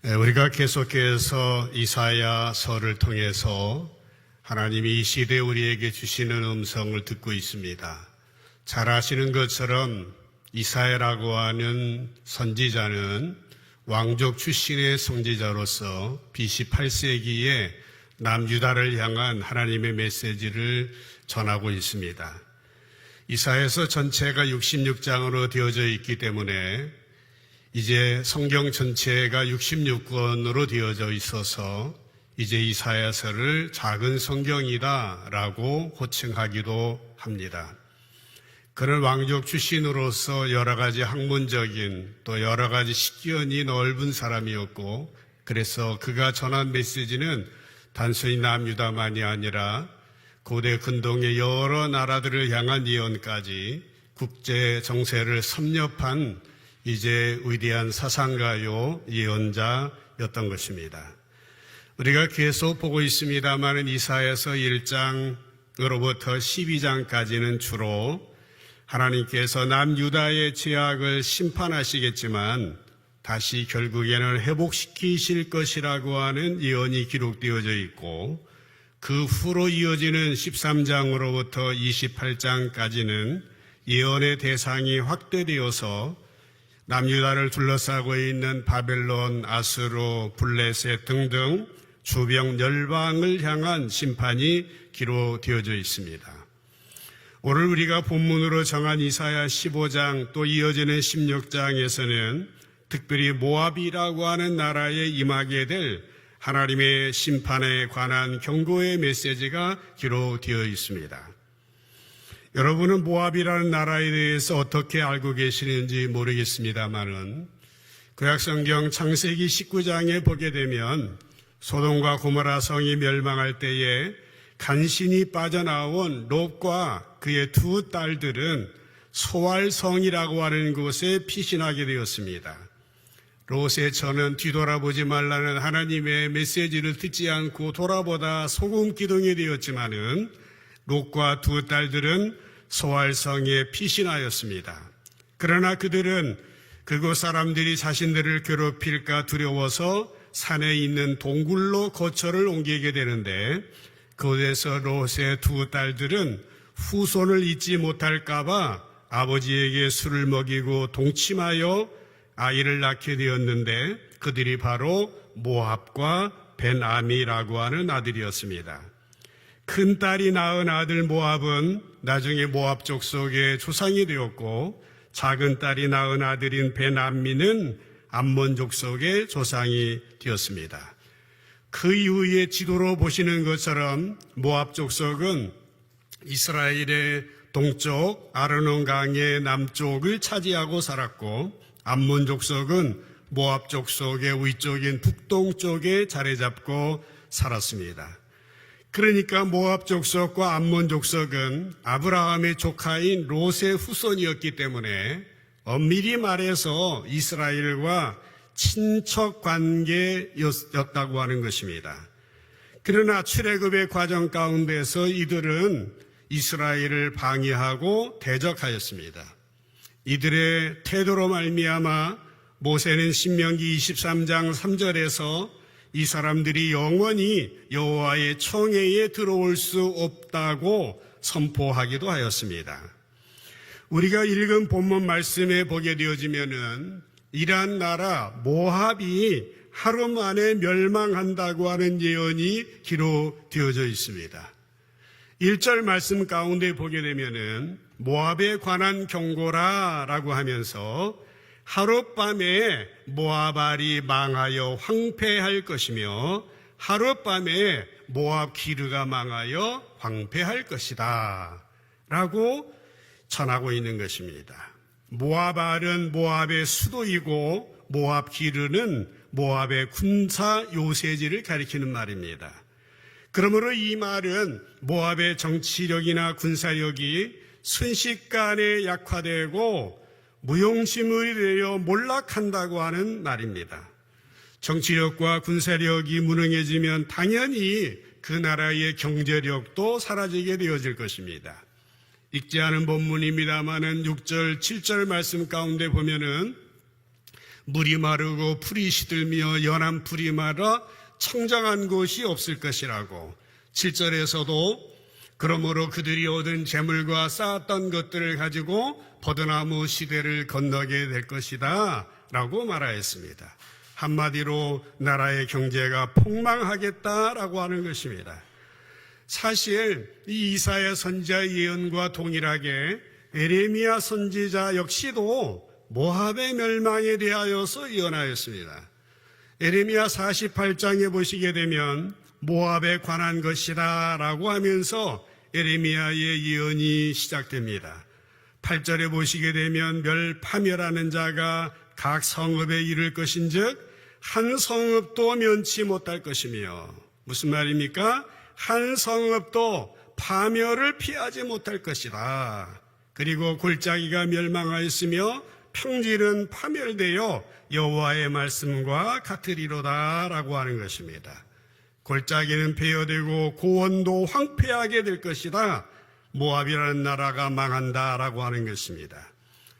우리가 계속해서 이사야서를 통해서 하나님이 이 시대에 우리에게 주시는 음성을 듣고 있습니다. 잘 아시는 것처럼 이사야라고 하는 선지자는 왕족 출신의 선지자로서 BC 8세기에 남유다를 향한 하나님의 메시지를 전하고 있습니다. 이사야서 전체가 66장으로 되어져 있기 때문에 이제 성경 전체가 66권으로 되어져 있어서 이제 이사야서를 작은 성경이다라고 호칭하기도 합니다. 그런 왕족 출신으로서 여러 가지 학문적인 또 여러 가지 식견이 넓은 사람이었고, 그래서 그가 전한 메시지는 단순히 남유다만이 아니라 고대 근동의 여러 나라들을 향한 예언까지 국제 정세를 섭렵한 이제 위대한 사상가요 예언자였던 것입니다. 우리가 계속 보고 있습니다만 이사야서 1장으로부터 12장까지는 주로 하나님께서 남유다의 죄악을 심판하시겠지만 다시 결국에는 회복시키실 것이라고 하는 예언이 기록되어져 있고, 그 후로 이어지는 13장으로부터 28장까지는 예언의 대상이 확대되어서 남유다를 둘러싸고 있는 바벨론, 아수르, 블레셋 등등 주변 열방을 향한 심판이 기록되어져 있습니다. 오늘 우리가 본문으로 정한 이사야 15장 또 이어지는 16장에서는 특별히 모압이라고 하는 나라에 임하게 될 하나님의 심판에 관한 경고의 메시지가 기록되어 있습니다. 여러분은 모압이라는 나라에 대해서 어떻게 알고 계시는지 모르겠습니다만은 구약성경 창세기 19장에 보게 되면 소돔과 고모라 성이 멸망할 때에 간신히 빠져나온 롯과 그의 두 딸들은 소알성이라고 하는 곳에 피신하게 되었습니다. 롯의 저는 뒤돌아보지 말라는 하나님의 메시지를 듣지 않고 돌아보다 소금 기둥이 되었지만은 롯과 두 딸들은 소알성에 피신하였습니다. 그러나 그들은 그곳 사람들이 자신들을 괴롭힐까 두려워서 산에 있는 동굴로 거처를 옮기게 되는데, 그곳에서 롯의 두 딸들은 후손을 잊지 못할까봐 아버지에게 술을 먹이고 동침하여 아이를 낳게 되었는데, 그들이 바로 모압과 벤아미라고 하는 아들이었습니다. 큰 딸이 낳은 아들 모압은 나중에 모압 족속의 조상이 되었고, 작은 딸이 낳은 아들인 벤암미는 암몬 족속의 조상이 되었습니다. 그 이후에 지도로 보시는 것처럼 모압 족속은 이스라엘의 동쪽 아르논 강의 남쪽을 차지하고 살았고, 암몬 족속은 모압 족속의 위쪽인 북동쪽에 자리 잡고 살았습니다. 그러니까 모압 족속과 암몬 족속은 아브라함의 조카인 롯의 후손이었기 때문에 엄밀히 말해서 이스라엘과 친척 관계였다고 하는 것입니다. 그러나 출애굽의 과정 가운데서 이들은 이스라엘을 방해하고 대적하였습니다. 이들의 태도로 말미암아 모세는 신명기 23장 3절에서 이 사람들이 영원히 여호와의 청회에 들어올 수 없다고 선포하기도 하였습니다. 우리가 읽은 본문 말씀에 보게 되어지면은 이러한 나라 모압이 하루 만에 멸망한다고 하는 예언이 기록되어져 있습니다. 1절 말씀 가운데 보게 되면은 모압에 관한 경고라라고 하면서 하룻밤에 모압알이 망하여 황폐할 것이며 하룻밤에 모압 기르가 망하여 황폐할 것이다 라고 전하고 있는 것입니다. 모압알은 모압의 수도이고 모압 기르는 모압의 군사 요새지를 가리키는 말입니다. 그러므로 이 말은 모압의 정치력이나 군사력이 순식간에 약화되고 무용지물이 되어 몰락한다고 하는 말입니다. 정치력과 군사력이 무능해지면 당연히 그 나라의 경제력도 사라지게 되어질 것입니다. 읽지 않은 본문입니다마는 6절, 7절 말씀 가운데 보면은 물이 마르고 풀이 시들며 연한 풀이 마르 청정한 곳이 없을 것이라고. 7절에서도 그러므로 그들이 얻은 재물과 쌓았던 것들을 가지고 버드나무 시대를 건너게 될 것이다 라고 말하였습니다. 한마디로 나라의 경제가 폭망하겠다라고 하는 것입니다. 사실 이 이사야 선지자의 예언과 동일하게 에레미야 선지자 역시도 모압의 멸망에 대하여서 예언하였습니다. 에레미야 48장에 보시게 되면 모압에 관한 것이다 라고 하면서 에레미야의 예언이 시작됩니다. 8절에 보시게 되면 파멸하는 자가 각 성읍에 이를 것인즉 한 성읍도 면치 못할 것이며, 무슨 말입니까? 한 성읍도 파멸을 피하지 못할 것이다. 그리고 골짜기가 멸망하였으며 평지는 파멸되어 여호와의 말씀과 같으리로다 라고 하는 것입니다. 골짜기는 폐허되고 고원도 황폐하게 될 것이다. 모압이라는 나라가 망한다 라고 하는 것입니다.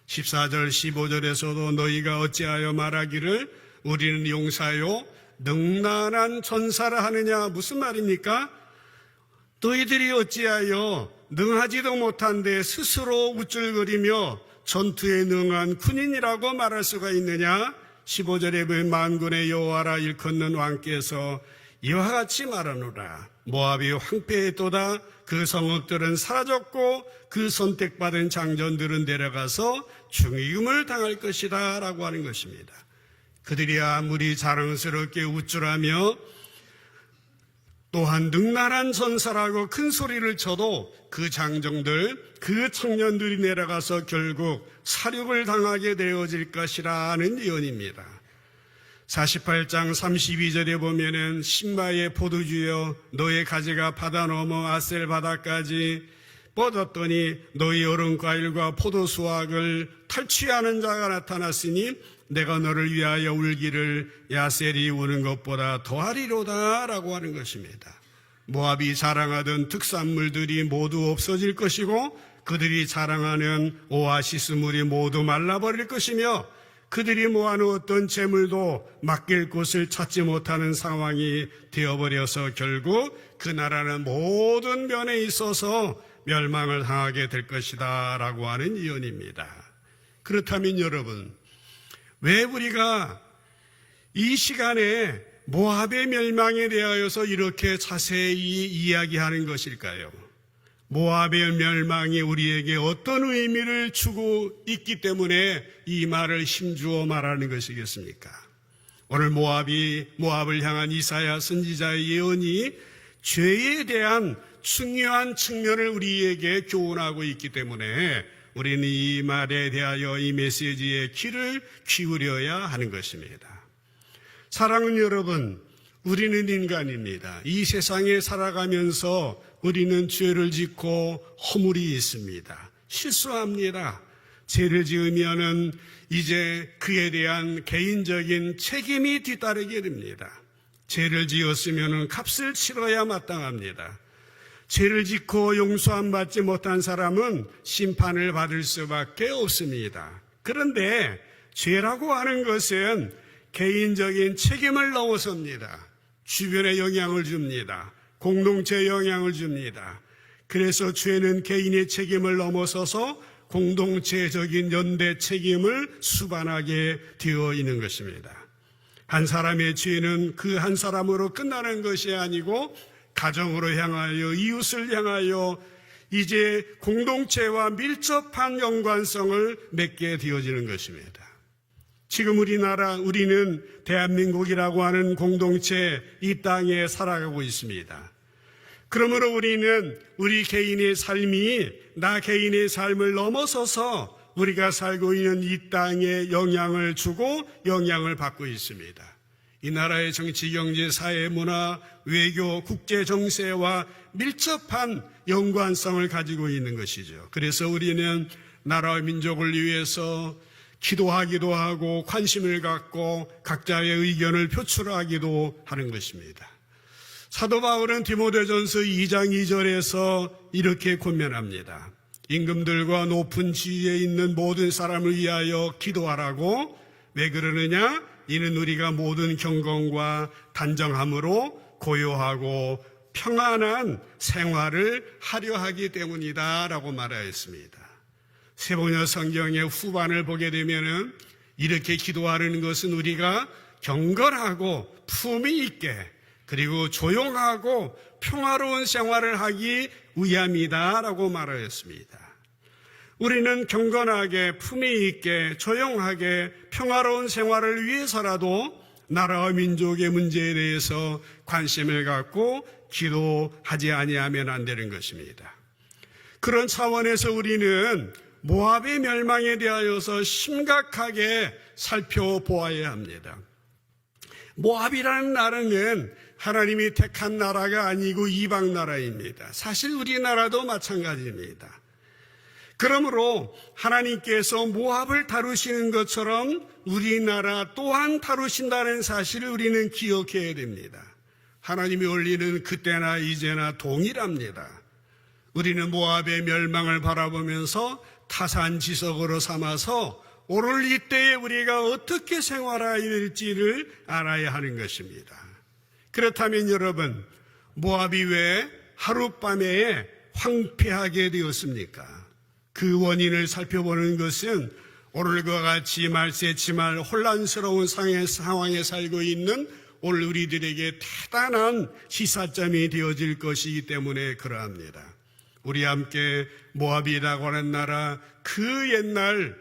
14절 15절에서도 너희가 어찌하여 말하기를 우리는 용사요 능란한 전사를 하느냐. 무슨 말입니까? 너희들이 어찌하여 능하지도 못한데 스스로 우쭐거리며 전투에 능한 군인이라고 말할 수가 있느냐. 15절에 보면 만군의 여호와라 일컫는 왕께서 이와 같이 말하노라. 모압이 황폐했도다. 그 성읍들은 사라졌고 그 선택받은 장전들은 내려가서 중임을 당할 것이다 라고 하는 것입니다. 그들이 아무리 자랑스럽게 우쭐하며 또한 능란한 전사라고 큰 소리를 쳐도 그 장정들, 그 청년들이 내려가서 결국 사륙을 당하게 되어질 것이라는 예언입니다. 48장 32절에 보면은 신바의 포도주여 너의 가지가 바다 넘어 아셀 바다까지 뻗었더니 너희 여름 과일과 포도 수확을 탈취하는 자가 나타났으니 내가 너를 위하여 울기를 야셀이 우는 것보다 더하리로다 라고 하는 것입니다. 모압이 자랑하던 특산물들이 모두 없어질 것이고 그들이 자랑하는 오아시스 물이 모두 말라버릴 것이며 그들이 모아놓았던 재물도 맡길 곳을 찾지 못하는 상황이 되어버려서 결국 그 나라는 모든 면에 있어서 멸망을 당하게 될 것이다 라고 하는 예언입니다. 그렇다면 여러분, 왜 우리가 이 시간에 모압의 멸망에 대하여서 이렇게 자세히 이야기하는 것일까요? 모압의 멸망이 우리에게 어떤 의미를 주고 있기 때문에 이 말을 힘주어 말하는 것이겠습니까? 오늘 모압을 향한 이사야 선지자의 예언이 죄에 대한 중요한 측면을 우리에게 교훈하고 있기 때문에 우리는 이 말에 대하여 이 메시지에 귀를 기울여야 하는 것입니다. 사랑하는 여러분, 우리는 인간입니다. 이 세상에 살아가면서 우리는 죄를 짓고 허물이 있습니다. 실수합니다. 죄를 지으면은 이제 그에 대한 개인적인 책임이 뒤따르게 됩니다. 죄를 지었으면은 값을 치러야 마땅합니다. 죄를 짓고 용서함 받지 못한 사람은 심판을 받을 수밖에 없습니다. 그런데 죄라고 하는 것은 개인적인 책임을 넘어섭니다. 주변에 영향을 줍니다. 공동체에 영향을 줍니다. 그래서 죄는 개인의 책임을 넘어서서 공동체적인 연대 책임을 수반하게 되어 있는 것입니다. 한 사람의 죄는 그 한 사람으로 끝나는 것이 아니고 가정으로 향하여 이웃을 향하여 이제 공동체와 밀접한 연관성을 맺게 되어지는 것입니다. 지금 우리는 대한민국이라고 하는 공동체 이 땅에 살아가고 있습니다. 그러므로 우리는 우리 개인의 삶이 나 개인의 삶을 넘어서서 우리가 살고 있는 이 땅에 영향을 주고 영향을 받고 있습니다. 이 나라의 정치, 경제, 사회, 문화, 외교, 국제 정세와 밀접한 연관성을 가지고 있는 것이죠. 그래서 우리는 나라와 민족을 위해서 기도하기도 하고 관심을 갖고 각자의 의견을 표출하기도 하는 것입니다. 사도 바울은 디모데전서 2장 2절에서 이렇게 권면합니다. 임금들과 높은 지위에 있는 모든 사람을 위하여 기도하라고 왜 그러느냐? 이는 우리가 모든 경건과 단정함으로 고요하고 평안한 생활을 하려 하기 때문이다 라고 말하였습니다. 세번역 성경의 후반을 보게 되면은 이렇게 기도하는 것은 우리가 경건하고 품위 있게 그리고 조용하고 평화로운 생활을 하기 위함이다 라고 말하였습니다. 우리는 경건하게 품위 있게 조용하게 평화로운 생활을 위해서라도 나라와 민족의 문제에 대해서 관심을 갖고 기도하지 아니하면 안 되는 것입니다. 그런 차원에서 우리는 모압의 멸망에 대하여서 심각하게 살펴보아야 합니다. 모압이라는 나라는 하나님이 택한 나라가 아니고 이방 나라입니다. 사실 우리나라도 마찬가지입니다. 그러므로 하나님께서 모압을 다루시는 것처럼 우리나라 또한 다루신다는 사실을 우리는 기억해야 됩니다. 하나님이 올리는 그때나 이제나 동일합니다. 우리는 모압의 멸망을 바라보면서 타산지석으로 삼아서 오늘 이때에 우리가 어떻게 생활해야 될지를 알아야 하는 것입니다. 그렇다면 여러분, 모압이 왜 하룻밤에 황폐하게 되었습니까? 그 원인을 살펴보는 것은 오늘과 같이 말세치말 혼란스러운 상황에 살고 있는 오늘 우리들에게 대단한 시사점이 되어질 것이기 때문에 그러합니다. 우리 함께 모압이라고 하는 나라, 그 옛날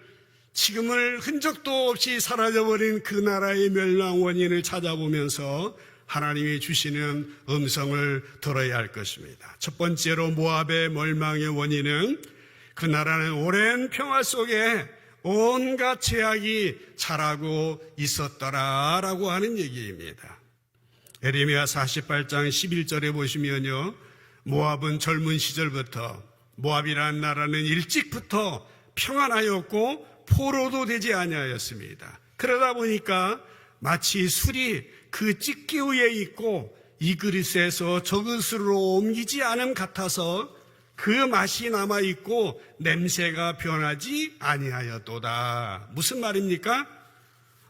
지금을 흔적도 없이 사라져버린 그 나라의 멸망 원인을 찾아보면서 하나님이 주시는 음성을 들어야 할 것입니다. 첫 번째로 모압의 멸망의 원인은 그 나라는 오랜 평화 속에 온갖 죄악이 자라고 있었더라라고 하는 얘기입니다. 에레미야 48장 11절에 보시면요, 모압은 젊은 시절부터, 모압이라는 나라는 일찍부터 평안하였고 포로도 되지 아니하였습니다. 그러다 보니까 마치 술이 그 찌끼 위에 있고 이 그릇에서 저 그릇으로 옮기지 않음 같아서 그 맛이 남아있고 냄새가 변하지 아니하였도다. 무슨 말입니까?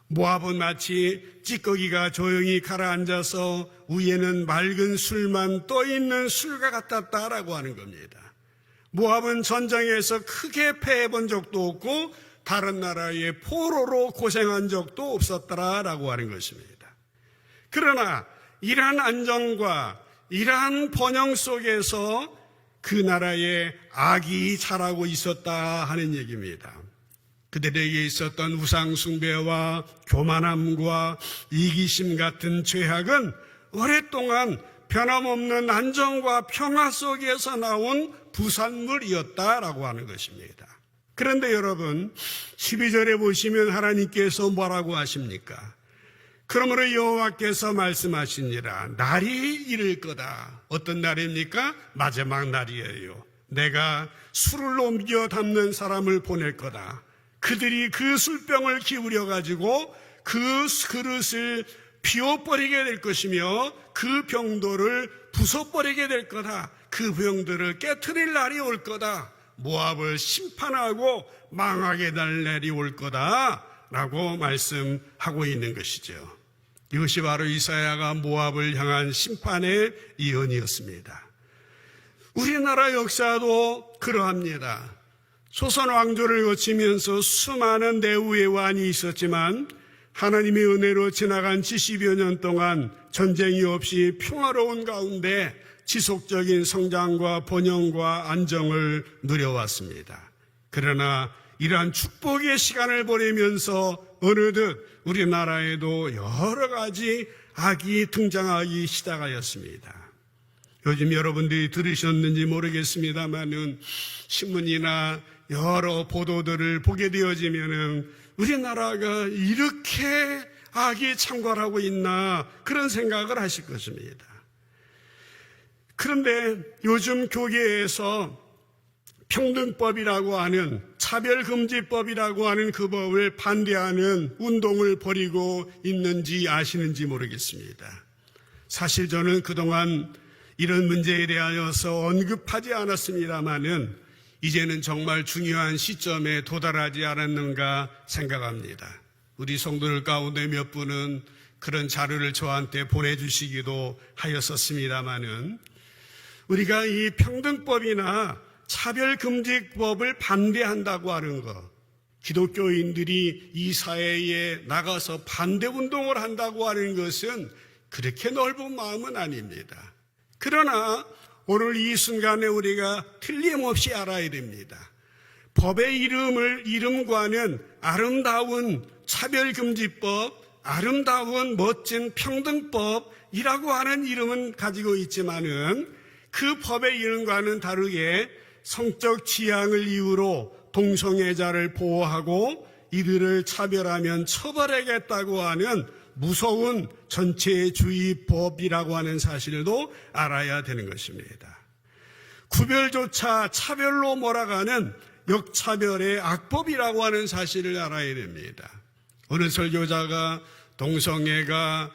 모압은 마치 찌꺼기가 조용히 가라앉아서 위에는 맑은 술만 떠있는 술과 같았다라고 하는 겁니다. 모압은 전장에서 크게 패해본 적도 없고 다른 나라의 포로로 고생한 적도 없었더라라고 하는 것입니다. 그러나 이러한 안정과 이러한 번영 속에서 그 나라에 악이 자라고 있었다 하는 얘기입니다. 그들에게 있었던 우상숭배와 교만함과 이기심 같은 죄악은 오랫동안 변함없는 안정과 평화 속에서 나온 부산물이었다라고 하는 것입니다. 그런데 여러분, 12절에 보시면 하나님께서 뭐라고 하십니까? 그러므로 여호와께서 말씀하시니라, 날이 이를 거다. 어떤 날입니까? 마지막 날이에요. 내가 술을 옮겨 담는 사람을 보낼 거다. 그들이 그 술병을 기울여 가지고 그 그릇을 비워버리게 될 것이며 그 병도를 부숴버리게 될 거다. 그 병들을 깨트릴 날이 올 거다. 모압을 심판하고 망하게 될 날이 올 거다 라고 말씀하고 있는 것이죠. 이것이 바로 이사야가 모압을 향한 심판의 예언이었습니다. 우리나라 역사도 그러합니다. 조선 왕조를 거치면서 수많은 내후의 왕이 있었지만 하나님의 은혜로 지나간 70여 년 동안 전쟁이 없이 평화로운 가운데 지속적인 성장과 번영과 안정을 누려왔습니다. 그러나 이러한 축복의 시간을 보내면서 어느덧 우리나라에도 여러 가지 악이 등장하기 시작하였습니다. 요즘 여러분들이 들으셨는지 모르겠습니다만은 신문이나 여러 보도들을 보게 되어지면은 우리나라가 이렇게 악이 창궐하고 있나 그런 생각을 하실 것입니다. 그런데 요즘 교계에서 평등법이라고 하는 차별금지법이라고 하는 그 법을 반대하는 운동을 벌이고 있는지 아시는지 모르겠습니다. 사실 저는 그동안 이런 문제에 대하여서 언급하지 않았습니다마는 이제는 정말 중요한 시점에 도달하지 않았는가 생각합니다. 우리 성도들 가운데 몇 분은 그런 자료를 저한테 보내주시기도 하였었습니다마는, 우리가 이 평등법이나 차별금지법을 반대한다고 하는 것, 기독교인들이 이 사회에 나가서 반대운동을 한다고 하는 것은 그렇게 넓은 마음은 아닙니다. 그러나 오늘 이 순간에 우리가 틀림없이 알아야 됩니다. 법의 이름과는 아름다운 차별금지법, 아름다운 멋진 평등법이라고 하는 이름은 가지고 있지만은 그 법의 이름과는 다르게 성적 지향을 이유로 동성애자를 보호하고 이들을 차별하면 처벌하겠다고 하는 무서운 전체주의법이라고 하는 사실도 알아야 되는 것입니다. 구별조차 차별로 몰아가는 역차별의 악법이라고 하는 사실을 알아야 됩니다. 어느 설교자가 동성애가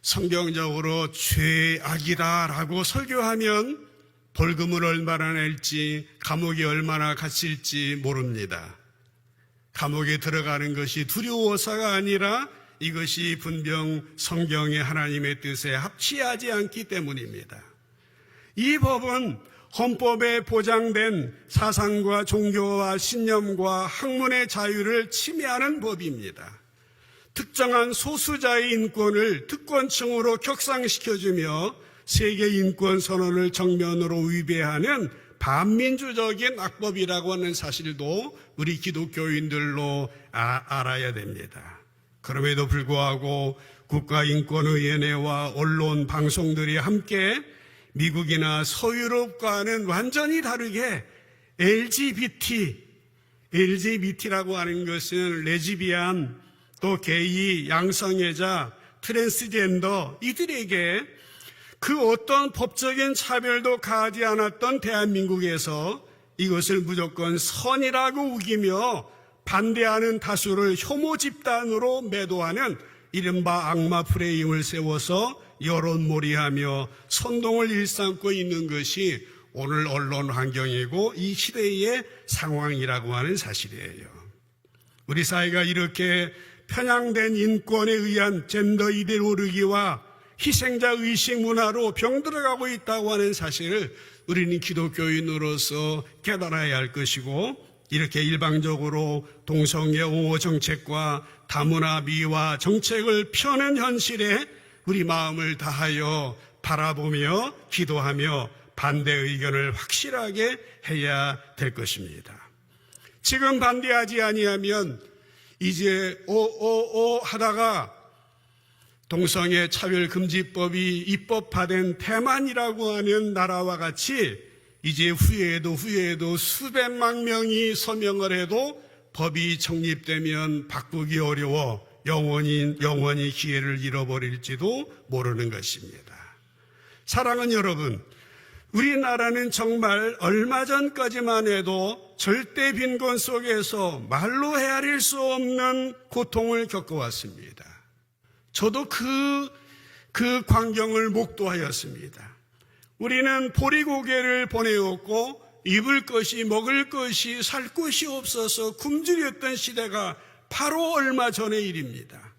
성경적으로 죄악이다라고 설교하면 벌금을 얼마나 낼지, 감옥에 얼마나 갇힐지 모릅니다. 감옥에 들어가는 것이 두려워서가 아니라 이것이 분명 성경의 하나님의 뜻에 합치하지 않기 때문입니다. 이 법은 헌법에 보장된 사상과 종교와 신념과 학문의 자유를 침해하는 법입니다. 특정한 소수자의 인권을 특권층으로 격상시켜주며 세계 인권 선언을 정면으로 위배하는 반민주적인 악법이라고 하는 사실도 우리 기독교인들로 알아야 됩니다. 그럼에도 불구하고 국가인권위원회와 언론, 방송들이 함께 미국이나 서유럽과는 완전히 다르게 LGBT라고 하는 것은 레즈비안, 또 게이, 양성애자, 트랜스젠더 이들에게 그 어떤 법적인 차별도 가하지 않았던 대한민국에서 이것을 무조건 선이라고 우기며 반대하는 다수를 혐오 집단으로 매도하는 이른바 악마 프레임을 세워서 여론몰이하며 선동을 일삼고 있는 것이 오늘 언론 환경이고 이 시대의 상황이라고 하는 사실이에요. 우리 사회가 이렇게 편향된 인권에 의한 젠더 이데올로기와 희생자 의식 문화로 병들어가고 있다고 하는 사실을 우리는 기독교인으로서 깨달아야 할 것이고, 이렇게 일방적으로 동성애 옹호 정책과 다문화 미화 정책을 펴는 현실에 우리 마음을 다하여 바라보며 기도하며 반대 의견을 확실하게 해야 될 것입니다. 지금 반대하지 아니하면 이제 하다가 동성애 차별금지법이 입법화된 대만이라고 하는 나라와 같이 이제 후회에도 수백만 명이 서명을 해도 법이 성립되면 바꾸기 어려워 영원히 기회를 잃어버릴지도 모르는 것입니다. 사랑하는 여러분, 우리나라는 정말 얼마 전까지만 해도 절대 빈곤 속에서 말로 헤아릴 수 없는 고통을 겪어왔습니다. 저도 그 광경을 목도하였습니다. 우리는 보리고개를 보내었고 입을 것이 먹을 것이 살 곳이 없어서 굶주렸던 시대가 바로 얼마 전의 일입니다.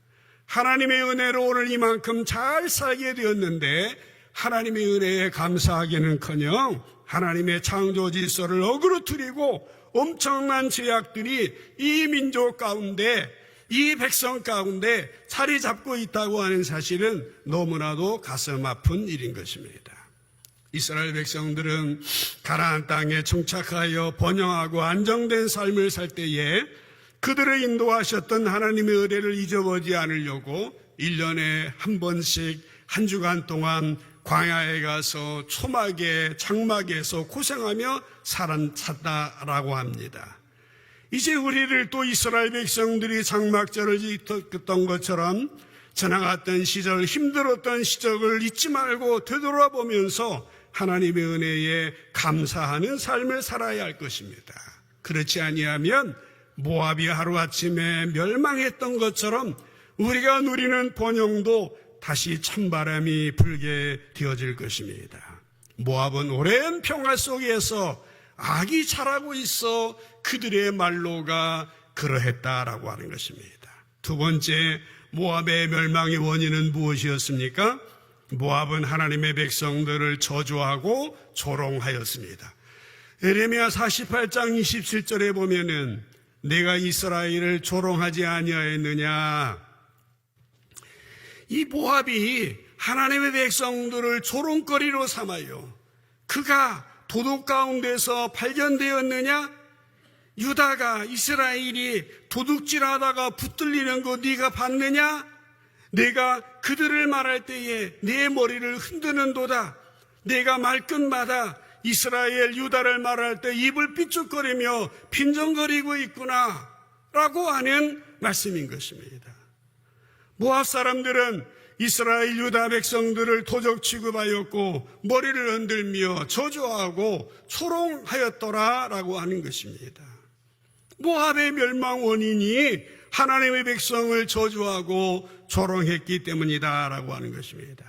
하나님의 은혜로 오늘 이만큼 잘 살게 되었는데 하나님의 은혜에 감사하기는커녕 하나님의 창조 질서를 어그러뜨리고 엄청난 죄악들이 이 민족 가운데, 이 백성 가운데 자리 잡고 있다고 하는 사실은 너무나도 가슴 아픈 일인 것입니다. 이스라엘 백성들은 가나안 땅에 정착하여 번영하고 안정된 삶을 살 때에 그들을 인도하셨던 하나님의 은혜를 잊어버리지 않으려고 1년에 한 번씩 한 주간 동안 광야에 가서 초막에 장막에서 고생하며 살았다라고 합니다. 이제 우리를 또 이스라엘 백성들이 장막절을 지켰던 것처럼 지나갔던 시절, 힘들었던 시절을 잊지 말고 되돌아보면서 하나님의 은혜에 감사하는 삶을 살아야 할 것입니다. 그렇지 아니하면 모압이 하루아침에 멸망했던 것처럼 우리가 누리는 번영도 다시 찬바람이 불게 되어질 것입니다. 모압은 오랜 평화 속에서 악이 자라고 있어 그들의 말로가 그러했다라고 하는 것입니다. 두 번째, 모압의 멸망의 원인은 무엇이었습니까? 모압은 하나님의 백성들을 저주하고 조롱하였습니다. 예레미야 48장 27절에 보면은 내가 이스라엘을 조롱하지 아니하였느냐. 이 모압이 하나님의 백성들을 조롱거리로 삼아요. 그가 도둑 가운데서 발견되었느냐? 유다가 이스라엘이 도둑질하다가 붙들리는 거 네가 봤느냐? 내가 그들을 말할 때에 내 머리를 흔드는도다. 내가 말끝마다 이스라엘 유다를 말할 때 입을 삐죽거리며 빈정거리고 있구나 라고 하는 말씀인 것입니다. 모압 사람들은 이스라엘 유다 백성들을 도적 취급하였고 머리를 흔들며 저주하고 조롱하였더라라고 하는 것입니다. 모압의 멸망 원인이 하나님의 백성을 저주하고 조롱했기 때문이다라고 하는 것입니다.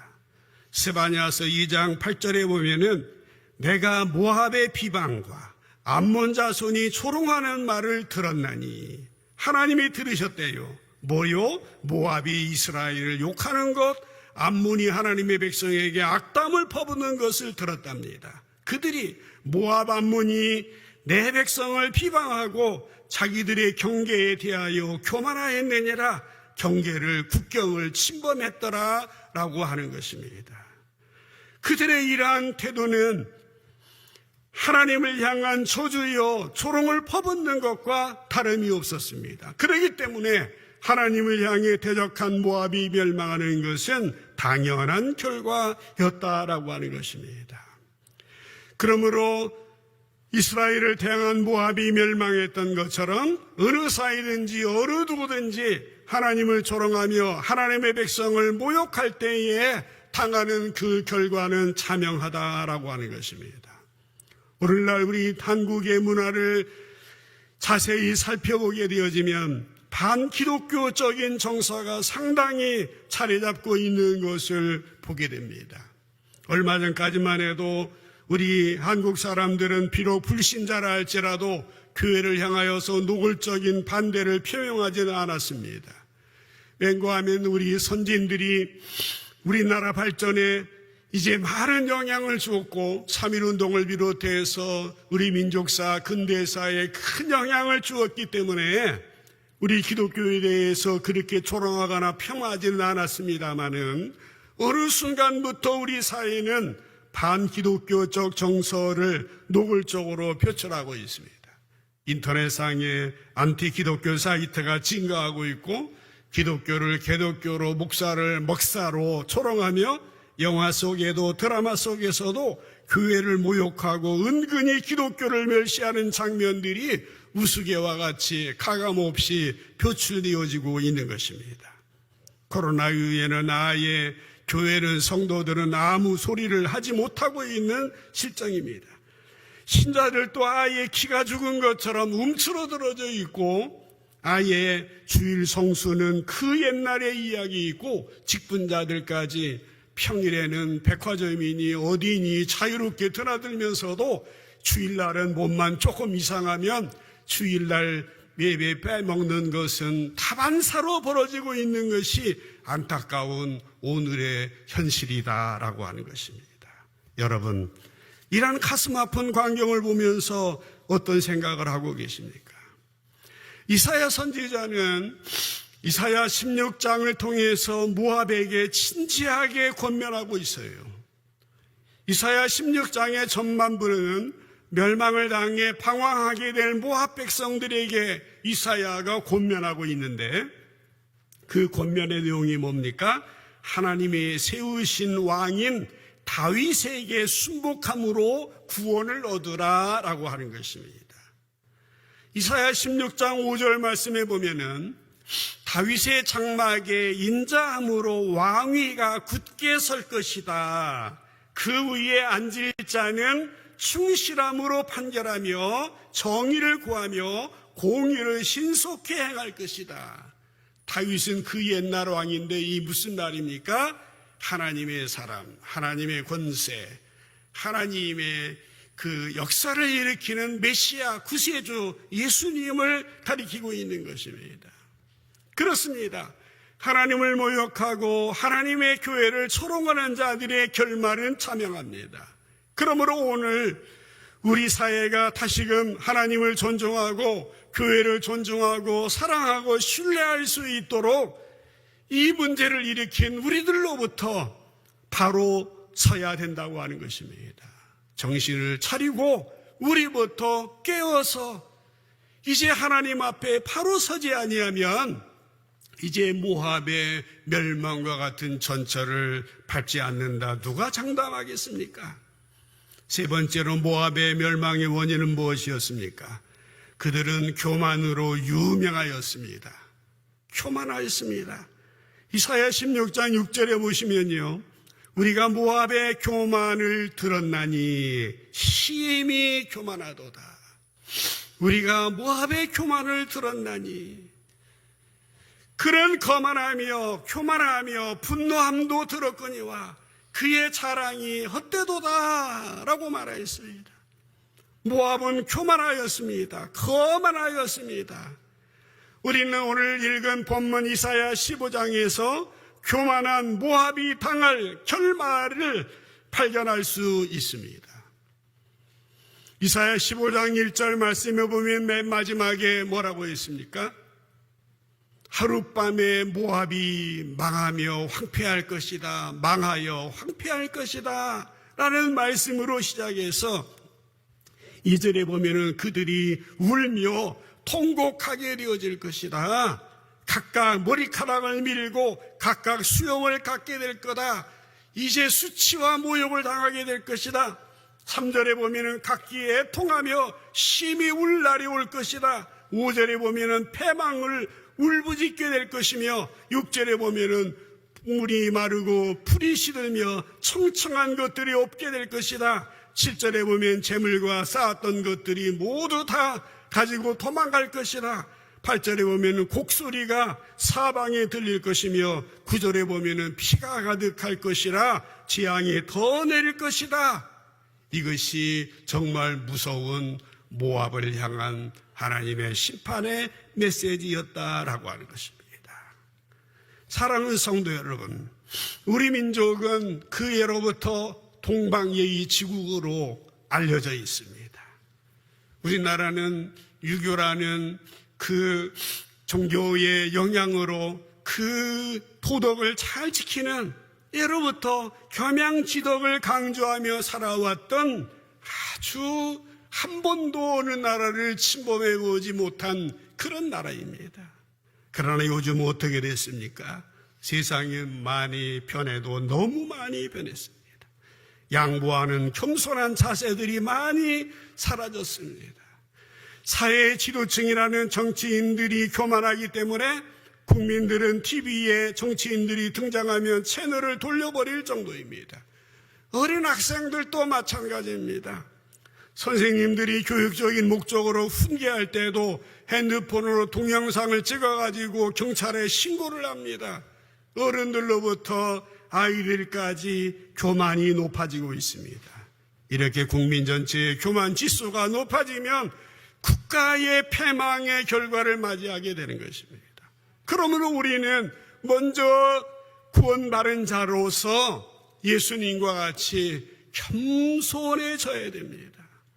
스바냐서 2장 8절에 보면은 내가 모압의 비방과 암몬 자손이 조롱하는 말을 들었나니 하나님이 들으셨대요. 뭐요? 모압이 이스라엘을 욕하는 것, 암몬이 하나님의 백성에게 악담을 퍼붓는 것을 들었답니다. 그들이 모압 암몬이 내 백성을 비방하고 자기들의 경계에 대하여 교만하였느니라 경계를 국경을 침범했더라 라고 하는 것입니다. 그들의 이러한 태도는 하나님을 향한 저주여 조롱을 퍼붓는 것과 다름이 없었습니다. 그렇기 때문에 하나님을 향해 대적한 모압이 멸망하는 것은 당연한 결과였다라고 하는 것입니다. 그러므로 이스라엘을 대항한 모압이 멸망했던 것처럼 어느 사이든지 어느 누구든지 하나님을 조롱하며 하나님의 백성을 모욕할 때에 당하는 그 결과는 자명하다라고 하는 것입니다. 오늘날 우리 한국의 문화를 자세히 살펴보게 되어지면 반기독교적인 정서가 상당히 자리 잡고 있는 것을 보게 됩니다. 얼마 전까지만 해도 우리 한국 사람들은 비록 불신자라 할지라도 교회를 향하여서 노골적인 반대를 표명하지는 않았습니다. 왠고하면 우리 선진들이 우리나라 발전에 이제 많은 영향을 주었고 3.1운동을 비롯해서 우리 민족사, 근대사에 큰 영향을 주었기 때문에 우리 기독교에 대해서 그렇게 조롱하거나 폄하하지는 않았습니다마는 어느 순간부터 우리 사회는 반기독교적 정서를 노골적으로 표출하고 있습니다. 인터넷상에 안티기독교 사이트가 증가하고 있고 기독교를 개독교로 목사를 먹사로 조롱하며 영화 속에도 드라마 속에서도 교회를 모욕하고 은근히 기독교를 멸시하는 장면들이 우스개와 같이 가감없이 표출되어지고 있는 것입니다. 코로나 이후에는 아예 교회는 성도들은 아무 소리를 하지 못하고 있는 실정입니다. 신자들도 아예 기가 죽은 것처럼 움츠러들어져 있고 아예 주일 성수는 그 옛날의 이야기이고 직분자들까지 평일에는 백화점이니 어디니 자유롭게 드나들면서도 주일날은 몸만 조금 이상하면 주일날 예배 빼먹는 것은 다반사로 벌어지고 있는 것이 안타까운 오늘의 현실이다라고 하는 것입니다. 여러분, 이런 가슴 아픈 광경을 보면서 어떤 생각을 하고 계십니까? 이사야 선지자는 이사야 16장을 통해서 모압에게 진지하게 권면하고 있어요. 이사야 16장의 전반부는 멸망을 당해 방황하게 될 모압 백성들에게 이사야가 권면하고 있는데 그 권면의 내용이 뭡니까? 하나님이 세우신 왕인 다윗에게 순복함으로 구원을 얻으라 라고 하는 것입니다. 이사야 16장 5절 말씀에 보면은 다윗의 장막에 인자함으로 왕위가 굳게 설 것이다. 그 위에 앉을 자는 충실함으로 판결하며 정의를 구하며 공의를 신속히 행할 것이다. 다윗은 그 옛날 왕인데 이 무슨 말입니까? 하나님의 사람, 하나님의 권세, 하나님의 그 역사를 일으키는 메시아 구세주 예수님을 가리키고 있는 것입니다. 그렇습니다. 하나님을 모욕하고 하나님의 교회를 조롱하는 자들의 결말은 자명합니다. 그러므로 오늘 우리 사회가 다시금 하나님을 존중하고 교회를 존중하고 사랑하고 신뢰할 수 있도록 이 문제를 일으킨 우리들로부터 바로 서야 된다고 하는 것입니다. 정신을 차리고 우리부터 깨어서 이제 하나님 앞에 바로 서지 아니하면 이제 모압의 멸망과 같은 전철을 밟지 않는다. 누가 장담하겠습니까? 세 번째로 모압의 멸망의 원인은 무엇이었습니까? 그들은 교만으로 유명하였습니다. 교만하였습니다. 이사야 16장 6절에 보시면요, 우리가 모압의 교만을 들었나니 심히 교만하도다. 우리가 모압의 교만을 들었나니, 그런 거만하며 교만하며 분노함도 들었거니와 그의 자랑이 헛되도다 라고 말하였습니다. 모압은 교만하였습니다. 거만하였습니다. 우리는 오늘 읽은 본문 이사야 15장에서 교만한 모압이 당할 결말을 발견할 수 있습니다. 이사야 15장 1절 말씀에 보면 맨 마지막에 뭐라고 했습니까? 하룻밤에 모압이 망하며 황폐할 것이다. 망하여 황폐할 것이다. 라는 말씀으로 시작해서 2절에 보면은 그들이 울며 통곡하게 되어질 것이다. 각각 머리카락을 밀고 각각 수염을 갖게 될 거다. 이제 수치와 모욕을 당하게 될 것이다. 3절에 보면은 각기 애통하며 심히 울 날이 올 것이다. 5절에 보면은 패망을 울부짖게 될 것이며 6절에 보면은 물이 마르고 풀이 시들며 청청한 것들이 없게 될 것이다. 7절에 보면 재물과 쌓았던 것들이 모두 다 가지고 도망갈 것이다. 8절에 보면 곡소리가 사방에 들릴 것이며 9절에 보면 피가 가득할 것이라 재앙이 더 내릴 것이다. 이것이 정말 무서운 모압을 향한 하나님의 심판의 메시지였다라고 하는 것입니다. 사랑하는 성도 여러분, 우리 민족은 그 예로부터 동방예의 지국으로 알려져 있습니다. 우리나라는 유교라는 그 종교의 영향으로 그 도덕을 잘 지키는 예로부터 겸양지덕을 강조하며 살아왔던 아주 한 번도 어느 나라를 침범해 보지 못한 그런 나라입니다. 그러나 요즘 어떻게 됐습니까? 세상이 많이 변해도 너무 많이 변했습니다. 양보하는 겸손한 자세들이 많이 사라졌습니다. 사회 지도층이라는 정치인들이 교만하기 때문에 국민들은 TV에 정치인들이 등장하면 채널을 돌려버릴 정도입니다. 어린 학생들도 마찬가지입니다. 선생님들이 교육적인 목적으로 훈계할 때도 핸드폰으로 동영상을 찍어가지고 경찰에 신고를 합니다. 어른들로부터 아이들까지 교만이 높아지고 있습니다. 이렇게 국민 전체의 교만 지수가 높아지면 국가의 패망의 결과를 맞이하게 되는 것입니다. 그러므로 우리는 먼저 구원받은 자로서 예수님과 같이 겸손해져야 됩니다.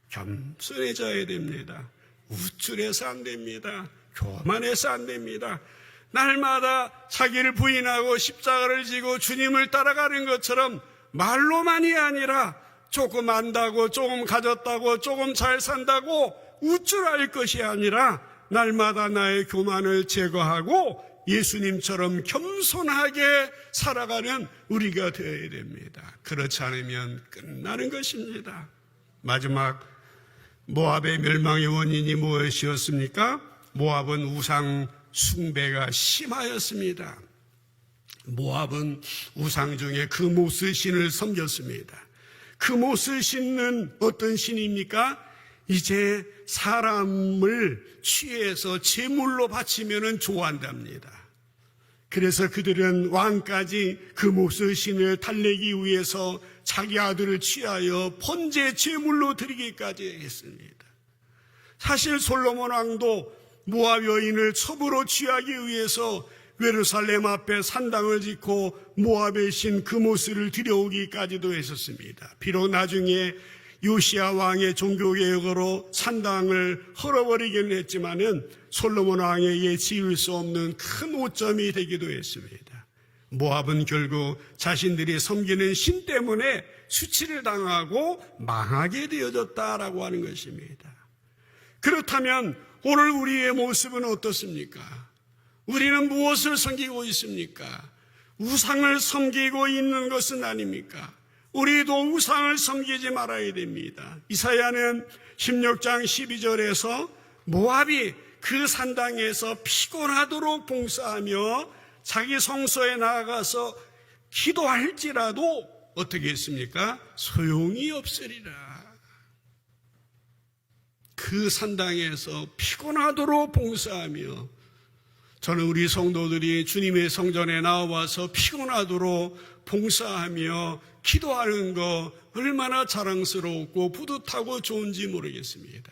겸손해져야 됩니다. 우쭐해서 안 됩니다. 교만해서 안 됩니다. 날마다 자기를 부인하고 십자가를 지고 주님을 따라가는 것처럼 말로만이 아니라 조금 안다고, 조금 가졌다고, 조금 잘 산다고 우쭐할 것이 아니라 날마다 나의 교만을 제거하고 예수님처럼 겸손하게 살아가는 우리가 되어야 됩니다. 그렇지 않으면 끝나는 것입니다. 마지막 모압의 멸망의 원인이 무엇이었습니까? 모압은 우상 숭배가 심하였습니다. 모압은 우상 중에 그모스 신을 섬겼습니다. 그모스 신은 어떤 신입니까? 이제 사람을 취해서 제물로 바치면 좋아한답니다. 그래서 그들은 왕까지 그모스 신을 달래기 위해서 자기 아들을 취하여 번제 제물로 드리기까지 했습니다. 사실 솔로몬 왕도 모압 여인을 첩으로 취하기 위해서 예루살렘 앞에 산당을 짓고 모압의 신 그모스를 들여오기까지도 했었습니다. 비록 나중에 요시야 왕의 종교개혁으로 산당을 헐어버리기는 했지만은 솔로몬 왕에게 지을 수 없는 큰 오점이 되기도 했습니다. 모압은 결국 자신들이 섬기는 신 때문에 수치를 당하고 망하게 되어졌다라고 하는 것입니다. 그렇다면 오늘 우리의 모습은 어떻습니까? 우리는 무엇을 섬기고 있습니까? 우상을 섬기고 있는 것은 아닙니까? 우리도 우상을 섬기지 말아야 됩니다. 이사야는 16장 12절에서 모압이 그 산당에서 피곤하도록 봉사하며 자기 성소에 나아가서 기도할지라도 어떻게 했습니까? 소용이 없으리라. 그 산당에서 피곤하도록 봉사하며, 저는 우리 성도들이 주님의 성전에 나와서 피곤하도록 봉사하며 기도하는 거 얼마나 자랑스럽고 뿌듯하고 좋은지 모르겠습니다.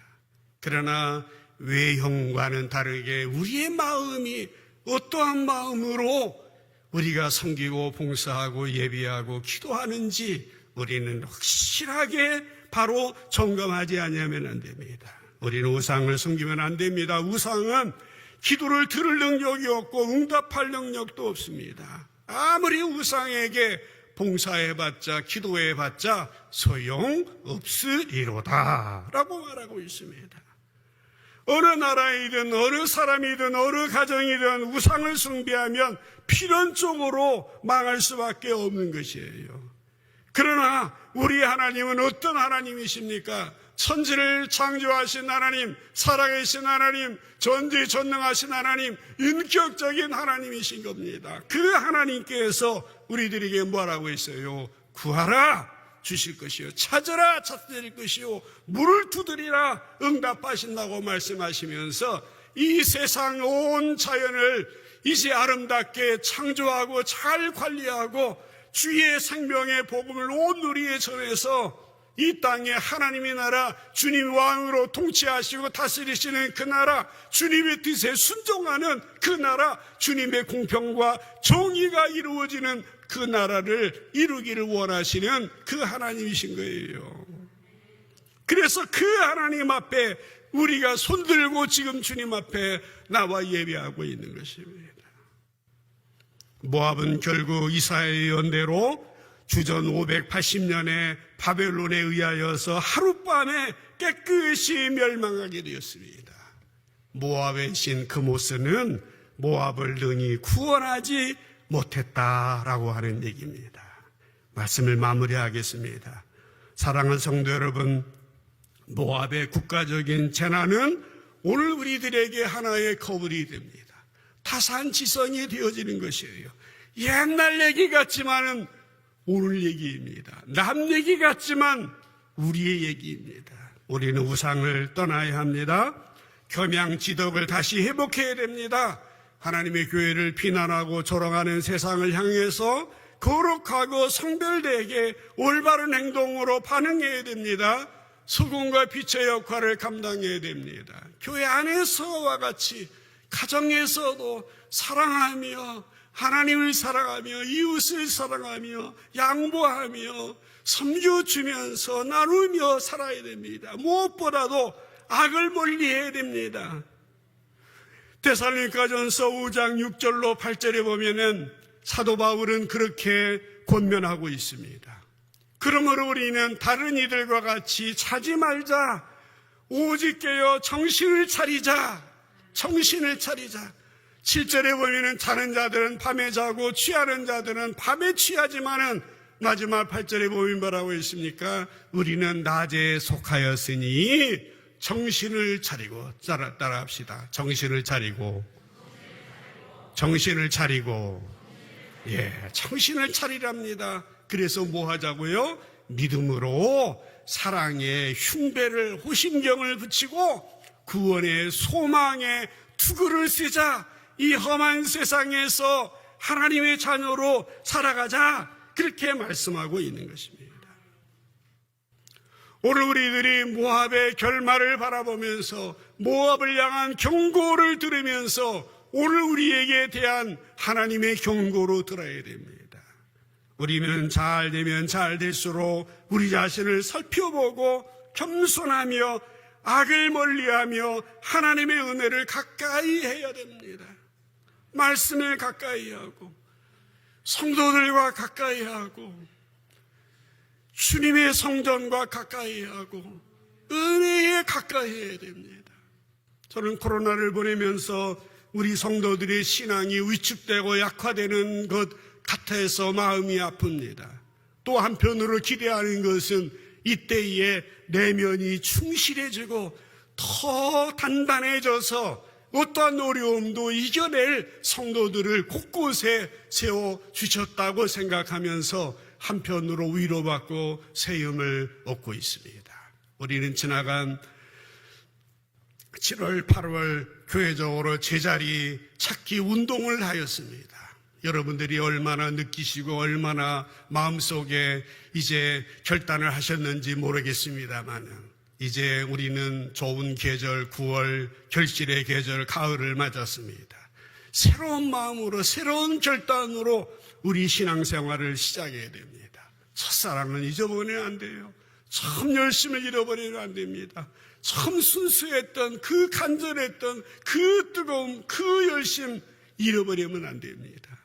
그러나 외형과는 다르게 우리의 마음이 어떠한 마음으로 우리가 섬기고 봉사하고 예비하고 기도하는지 우리는 확실하게 바로 점검하지 않으면 안 됩니다. 우리는 우상을 섬기면 안 됩니다. 우상은 기도를 들을 능력이 없고 응답할 능력도 없습니다. 아무리 우상에게 봉사해봤자 기도해봤자 소용없으리로다 라고 말하고 있습니다. 어느 나라이든 어느 사람이든 어느 가정이든 우상을 숭배하면 필연적으로 망할 수밖에 없는 것이에요. 그러나 우리 하나님은 어떤 하나님이십니까? 천지를 창조하신 하나님, 살아계신 하나님, 전지전능하신 하나님, 인격적인 하나님이신 겁니다. 그 하나님께서 우리들에게 뭐라고 했어요? 구하라 주실 것이요, 찾으라 찾으실 것이요, 물을 두드리라 응답하신다고 말씀하시면서 이 세상 온 자연을 이제 아름답게 창조하고 잘 관리하고 주의 생명의 복음을 온 누리에 전해서 이 땅에 하나님의 나라, 주님 왕으로 통치하시고 다스리시는 그 나라, 주님의 뜻에 순종하는 그 나라, 주님의 공평과 정의가 이루어지는 그 나라를 이루기를 원하시는 그 하나님이신 거예요. 그래서 그 하나님 앞에 우리가 손들고 지금 주님 앞에 나와 예배하고 있는 것입니다. 모압은 결국 이사야의 연대로 주전 580년에 바벨론에 의하여서 하룻밤에 깨끗이 멸망하게 되었습니다. 모압의 신 그모스는 모압을 능히 구원하지 못했다라고 하는 얘기입니다. 말씀을 마무리하겠습니다. 사랑하는 성도 여러분, 모압의 국가적인 재난은 오늘 우리들에게 하나의 거울이 됩니다. 타산지성이 되어지는 것이에요. 옛날 얘기 같지만은 오늘 얘기입니다. 남 얘기 같지만 우리의 얘기입니다. 우리는 우상을 떠나야 합니다. 겸양지덕을 다시 회복해야 됩니다. 하나님의 교회를 비난하고 조롱하는 세상을 향해서 거룩하고 성별되게 올바른 행동으로 반응해야 됩니다. 소금과 빛의 역할을 감당해야 됩니다. 교회 안에서와 같이 가정에서도 사랑하며 하나님을 사랑하며 이웃을 사랑하며 양보하며 섬겨주면서 나누며 살아야 됩니다. 무엇보다도 악을 멀리해야 됩니다. 데살로니가전서 5장 6절로 8절에 보면은 사도 바울은 그렇게 권면하고 있습니다. 그러므로 우리는 다른 이들과 같이 자지 말자. 오직 깨어 정신을 차리자. 정신을 차리자. 7절에 보면은 자는 자들은 밤에 자고 취하는 자들은 밤에 취하지만은 마지막 8절에 보면 뭐라고 있습니까? 우리는 낮에 속하였으니 정신을 차리고, 따라 합시다. 정신을 차리고, 정신을 차리고, 정신을 차리랍니다. 그래서 뭐 하자고요? 믿음으로 사랑의 흉배를, 호심경을 붙이고 구원의 소망의 투구를 쓰자. 이 험한 세상에서 하나님의 자녀로 살아가자. 그렇게 말씀하고 있는 것입니다. 오늘 우리들이 모압의 결말을 바라보면서 모압을 향한 경고를 들으면서 오늘 우리에게 대한 하나님의 경고로 들어야 됩니다. 우리는 잘 되면 잘 될수록 우리 자신을 살펴보고 겸손하며 악을 멀리하며 하나님의 은혜를 가까이 해야 됩니다. 말씀에 가까이 하고 성도들과 가까이 하고 주님의 성전과 가까이 하고 은혜에 가까이 해야 됩니다. 저는 코로나를 보내면서 우리 성도들의 신앙이 위축되고 약화되는 것 같아서 마음이 아픕니다. 또 한편으로 기대하는 것은 이때에 내면이 충실해지고 더 단단해져서 어떠한 어려움도 이겨낼 성도들을 곳곳에 세워주셨다고 생각하면서 한편으로 위로받고 세움을 얻고 있습니다. 우리는 지나간 7월, 8월 교회적으로 제자리 찾기 운동을 하였습니다. 여러분들이 얼마나 느끼시고 얼마나 마음속에 이제 결단을 하셨는지 모르겠습니다만 이제 우리는 좋은 계절 9월 결실의 계절 가을을 맞았습니다. 새로운 마음으로 새로운 결단으로 우리 신앙생활을 시작해야 됩니다. 첫사랑은 잊어버리면 안 돼요. 참 열심을 잃어버리면 안 됩니다. 참 순수했던 그 간절했던 그 뜨거움 그 열심 잃어버리면 안 됩니다.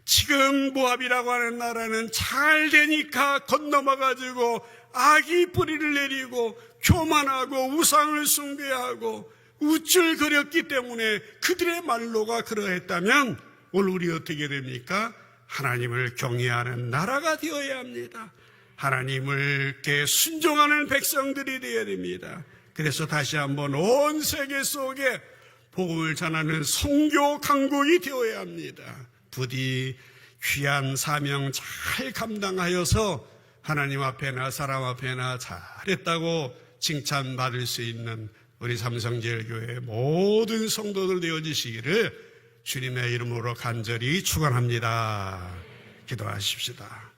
지금 모압이라고 하는 나라는 잘 되니까 건너가가지고 악이 뿌리를 내리고 교만하고 우상을 숭배하고 우쭐거렸기 때문에 그들의 말로가 그러했다면 오늘 우리 어떻게 됩니까? 하나님을 경외하는 나라가 되어야 합니다. 하나님을께 순종하는 백성들이 되어야 됩니다. 그래서 다시 한번 온 세계 속에 복음을 전하는 선교 강국이 되어야 합니다. 부디 귀한 사명 잘 감당하여서 하나님 앞에나 사람 앞에나 잘했다고 칭찬받을 수 있는 우리 삼성제일교회 모든 성도들 되어주시기를 주님의 이름으로 간절히 축원합니다. 기도하십시다.